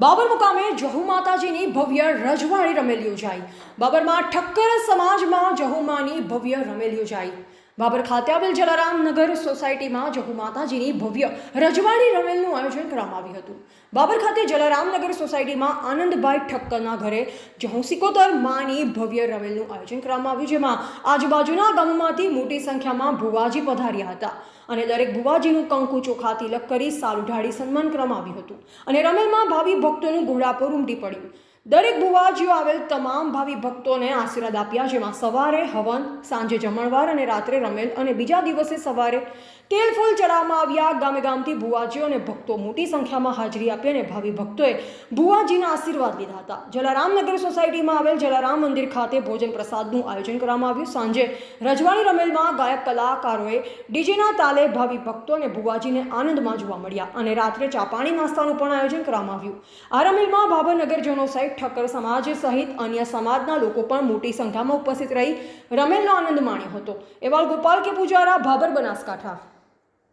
બાબર મુકામે જહુ માતાજીની ભવ્ય રજવાડી રમેલ યોજાઈ। બાબરમાં ઠક્કર સમાજમાં જહુમાની ભવ્ય રમેલ યોજાઈ। બાબર ખાતે આવેલ જલારામ નગર સોસાયટીમાં જહુ માતાજીની ભવ્ય રજવાડી રમેલનું આયોજન કરવામાં આવ્યું હતું। બાબર ખાતે જલારામ નગર સોસાયટીમાં આનંદભાઈ ઠક્કરના ઘરે જહુ સિકોતર માની ભવ્ય રમેલનું આયોજન કરવામાં આવ્યું, જેમાં આજુબાજુના ગામોમાંથી મોટી સંખ્યામાં ભુવાજી પધાર્યા હતા અને દરેક ભુવાજીનું કંકુ ચોખા તિલક કરી સાલ ઉઢાડી સન્માન કરવામાં આવ્યું હતું અને રમેલમાં ભાવિ ભક્તોનું ઘોડાપુર ઉમટી પડ્યું। દરેક ભુવાજીઓ આવેલ તમામ ભાવિ ભક્તોને આશીર્વાદ આપ્યા, જેમાં સવારે હવન, સાંજે જમણવાર અને રાત્રે રમેલ અને બીજા દિવસે સવારે તેલ ફૂલ ચડાવવામાં આવ્યા। ગામે ગામથી ભુવાજીઓ અને ભક્તો મોટી સંખ્યામાં હાજરી આપી અને ભાવિ ભક્તોએ ભુવાજીના આશીર્વાદ લીધા હતા। જલારામ નગર સોસાયટીમાં આવેલ જલારામ મંદિર ખાતે ભોજન પ્રસાદનું આયોજન કરવામાં આવ્યું। સાંજે રજવાડી રમેલમાં ગાયક કલાકારોએ ડીજેના તાલે ભાવિ ભક્તો અને ભુવાજીને આનંદમાં જોવા મળ્યા અને રાત્રે ચા પાણી નાસ્તાનું પણ આયોજન કરવામાં આવ્યું। આ રમેલમાં ભાભર નગરજનો સહિત ઠક્કર સમાજ સહિત અન્ય સમાજના લોકો પણ મોટી સંખ્યામાં ઉપસ્થિત રહી રમેલનો આનંદ માણ્યો હતો। એવા ગોપાલ કે પૂજારા, ભાભર, બનાસકાંઠા।